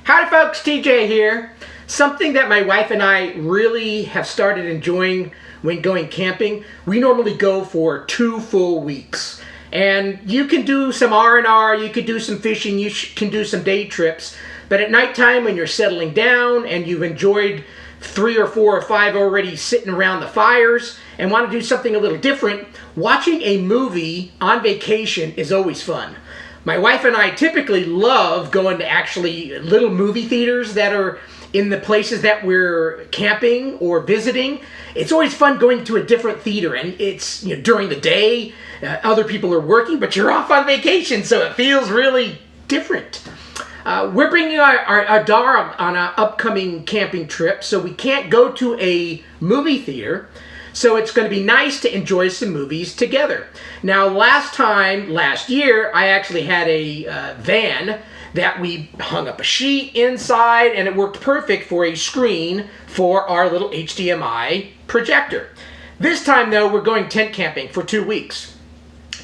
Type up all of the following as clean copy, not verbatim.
Howdy folks, TJ here. Something that my wife and I really have started enjoying when going camping. We normally go for 2 full weeks. And you can do some R&R, you can do some fishing, you can do some day trips. But at nighttime when you're settling down and you've enjoyed 3 or 4 or 5 already sitting around the fires and want to do something a little different, watching a movie on vacation is always fun. My wife and I typically love going to actually little movie theaters that are in the places that we're camping or visiting. It's always fun going to a different theater, and it's during the day, other people are working, but you're off on vacation, so it feels really different. We're bringing our daughter on an upcoming camping trip, so we can't go to a movie theater. So it's going to be nice to enjoy some movies together. Now, last year, I actually had a van that we hung up a sheet inside, and it worked perfect for a screen for our little HDMI projector. This time, though, we're going tent camping for 2 weeks.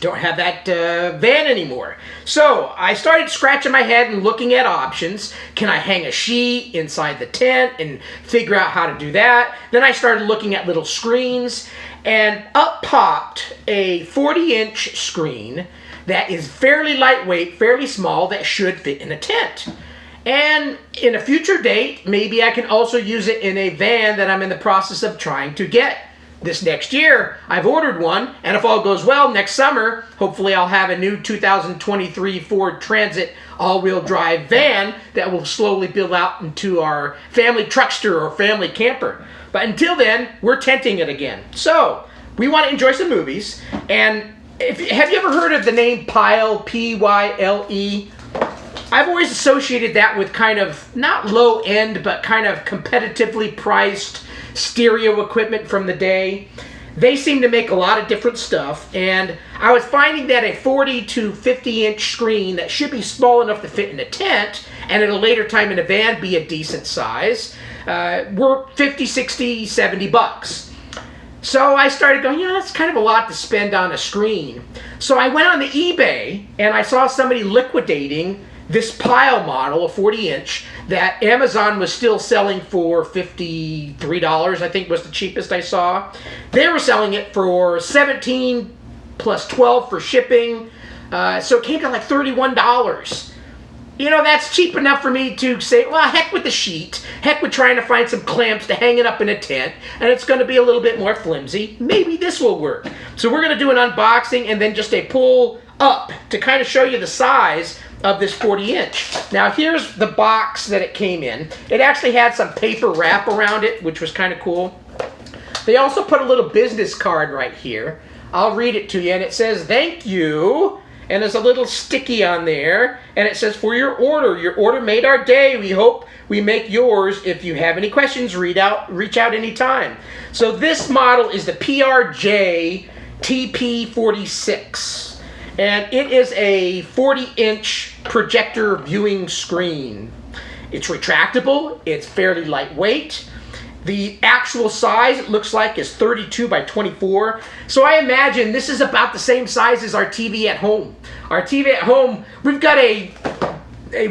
Don't have that van anymore. So I started scratching my head and looking at options. Can I hang a sheet inside the tent and figure out how to do that? Then I started looking at little screens, and up popped a 40-inch screen that is fairly lightweight, fairly small, that should fit in a tent. And in a future date, maybe I can also use it in a van that I'm in the process of trying to get. This next year, I've ordered one, and if all goes well, next summer, hopefully I'll have a new 2023 Ford Transit all-wheel drive van that will slowly build out into our family truckster or family camper. But until then, we're tenting it again. So, we want to enjoy some movies, and have you ever heard of the name Pyle, P-Y-L-E? I've always associated that with kind of, not low-end, but kind of competitively priced stereo equipment from the day. They seem to make a lot of different stuff, and I was finding that a 40 to 50 inch screen that should be small enough to fit in a tent and at a later time in a van be a decent size were 50, 60, 70 bucks. So I started going, that's kind of a lot to spend on a screen. So I went on the eBay and I saw somebody liquidating this Pyle model, a 40-inch, that Amazon was still selling for $53, I think was the cheapest I saw. They were selling it for $17 plus $12 for shipping, so it came to like $31. That's cheap enough for me to say, well, heck with the sheet, heck with trying to find some clamps to hang it up in a tent, and it's going to be a little bit more flimsy. Maybe this will work. So we're going to do an unboxing and then just a pull up to kind of show you the size of this 40-inch. Now here's the box that it came in. It actually had some paper wrap around it, which was kind of cool. They also put a little business card right here. I'll read it to you, and it says, "Thank you," and there's a little sticky on there, and it says, "For your order made our day. We hope we make yours. If you have any questions, reach out anytime." So this model is the PRJTP46. And it is a 40-inch projector viewing screen. It's retractable, it's fairly lightweight. The actual size, it looks like, is 32 by 24. So I imagine this is about the same size as our TV at home. Our TV at home, we've got a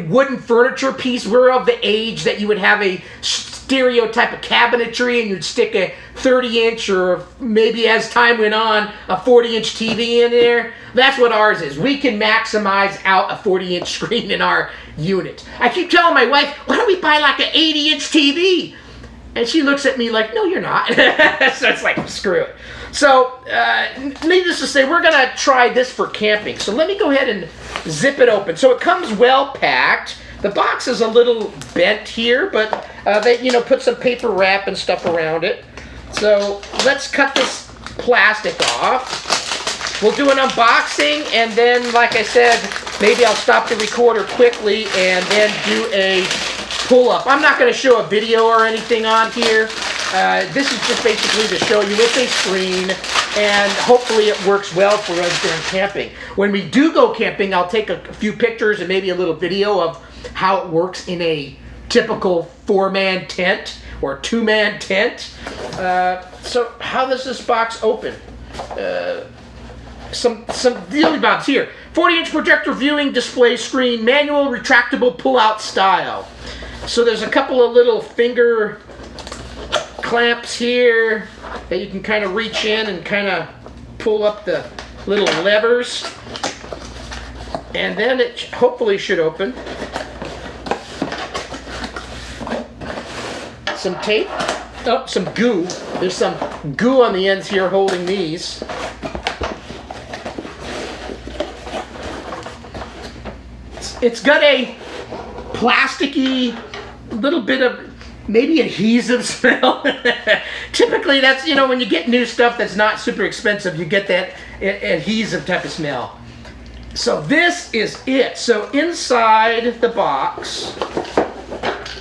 wooden furniture piece. We're of the age that you would have a stereo type of cabinetry and you'd stick a 30-inch or maybe as time went on, a 40-inch TV in there. That's what ours is. We can maximize out a 40-inch screen in our unit. I keep telling my wife, why don't we buy like an 80-inch TV? And she looks at me like, no, you're not. So it's like, screw it. So, needless to say, we're going to try this for camping. So let me go ahead and zip it open. So it comes well packed. The box is a little bent here, but they, put some paper wrap and stuff around it. So let's cut this plastic off. We'll do an unboxing, and then, like I said, maybe I'll stop the recorder quickly and then do a pull-up. I'm not going to show a video or anything on here. This is just basically to show you it's a screen, and hopefully it works well for us during camping. When we do go camping, I'll take a few pictures and maybe a little video of how it works in a typical 4-man tent or 2-man tent. So how does this box open? Some dealy bobs here. 40-inch projector viewing display screen, manual retractable pull-out style. So there's a couple of little finger clamps here that you can kind of reach in and kind of pull up the little levers. And then it hopefully should open. Some tape. Oh, some goo. There's some goo on the ends here holding these. It's got a plasticky, little bit of maybe adhesive smell. Typically that's, you know, when you get new stuff that's not super expensive, you get that adhesive type of smell. So this is it. So inside the box,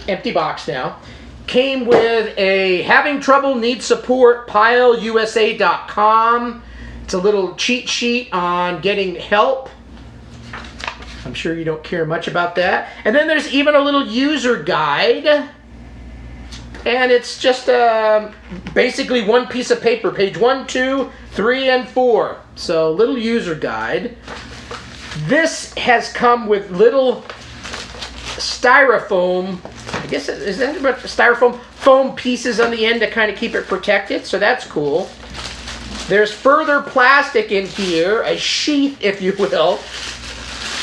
empty box now, came with a having trouble, need support, PyleUSA.com. It's a little cheat sheet on getting help. I'm sure you don't care much about that. And then there's even a little user guide. And it's just basically one piece of paper, page 1, 2, 3, and 4. So little user guide. This has come with little styrofoam, I guess, is that about styrofoam foam pieces on the end to kind of keep it protected, so that's cool. There's further plastic in here, a sheath, if you will,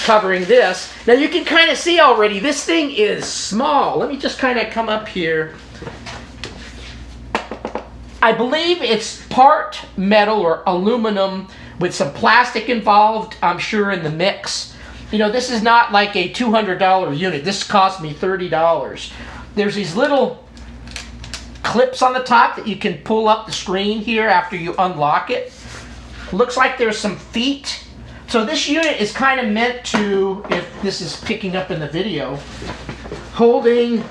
covering this. Now you can kind of see already, this thing is small. Let me just kind of come up here. I believe it's part metal or aluminum with some plastic involved, I'm sure, in the mix. You know, this is not like a $200 unit. This cost me $30. There's these little clips on the top that you can pull up the screen here after you unlock it. Looks like there's some feet. So this unit is kind of meant to, if this is picking up in the video, holding,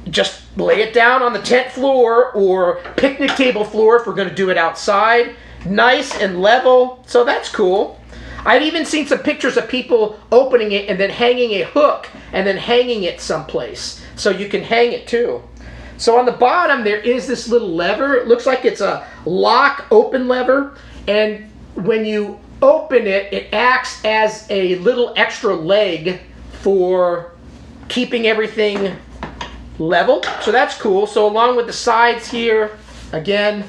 just lay it down on the tent floor or picnic table floor if we're going to do it outside. Nice and level, so that's cool. I've even seen some pictures of people opening it and then hanging a hook and then hanging it someplace. So you can hang it too. So on the bottom there is this little lever. It looks like it's a lock open lever. And when you open it, it acts as a little extra leg for keeping everything level. So that's cool. So along with the sides here, again,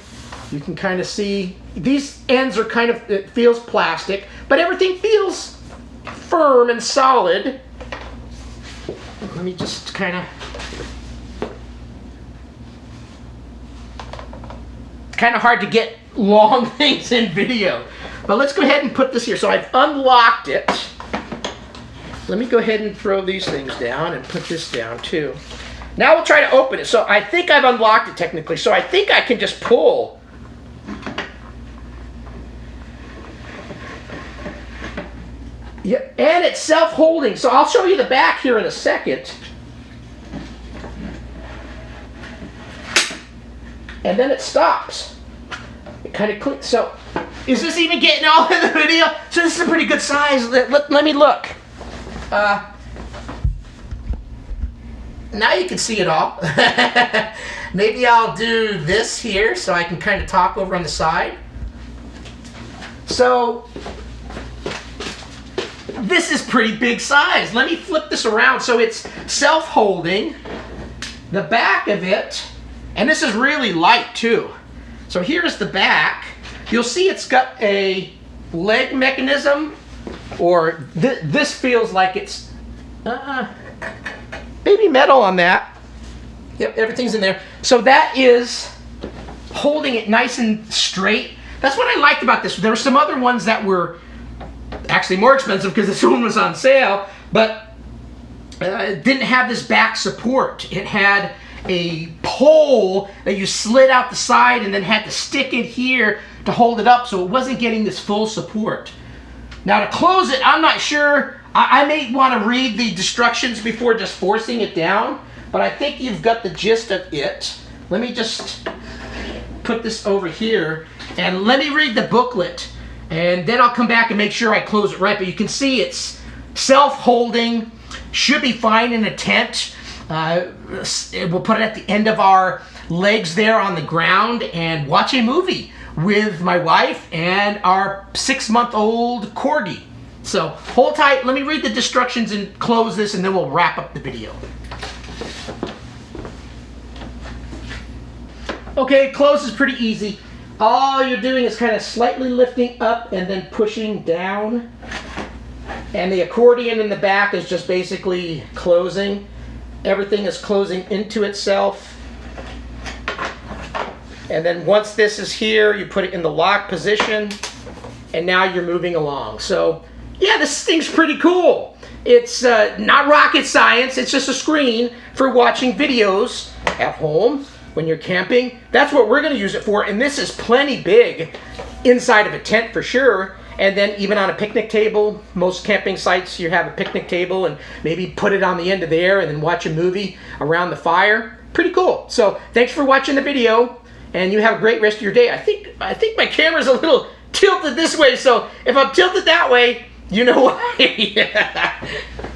you can kind of see these ends are kind of, it feels plastic, but everything feels firm and solid. Let me just kind of, it's kind of hard to get long things in video, but let's go ahead and put this here. So I've unlocked it. Let me go ahead and throw these things down and put this down too. Now we'll try to open it. So I think I've unlocked it technically, so I think I can just pull. Yeah, and it's self-holding, so I'll show you the back here in a second. And then it stops. It kind of clicks. So, is this even getting all in the video? So this is a pretty good size. Let me look. Now you can see it all. Maybe I'll do this here so I can kind of talk over on the side. So, this is pretty big size. Let me flip this around. So it's self-holding, the back of it, and this is really light too. So here's the back. You'll see it's got a leg mechanism, or this feels like it's baby metal on that. Yep, everything's in there. So that is holding it nice and straight. That's what I liked about this. There were some other ones that were actually more expensive because this one was on sale, but it didn't have this back support. It had a pole that you slid out the side and then had to stick it here to hold it up, so it wasn't getting this full support. Now to close it, I'm not sure. I may want to read the instructions before just forcing it down, but I think you've got the gist of it. Let me just put this over here and let me read the booklet. And then I'll come back and make sure I close it right. But you can see it's self-holding, should be fine in a tent. We'll put it at the end of our legs there on the ground and watch a movie with my wife and our 6-month-old corgi. So hold tight, let me read the instructions and close this, and then we'll wrap up the video. Okay, close is pretty easy. All you're doing is kind of slightly lifting up and then pushing down. And the accordion in the back is just basically closing. Everything is closing into itself. And then once this is here, you put it in the lock position, and now you're moving along. So, yeah, this thing's pretty cool. It's not rocket science, it's just a screen for watching videos at home when you're camping. That's what we're going to use it for, and this is plenty big inside of a tent for sure. And then even on a picnic table, most camping sites you have a picnic table and maybe put it on the end of there and then watch a movie around the fire. Pretty cool. So thanks for watching the video, and you have a great rest of your day. I think my camera's a little tilted this way, so if I'm tilted that way, you know why.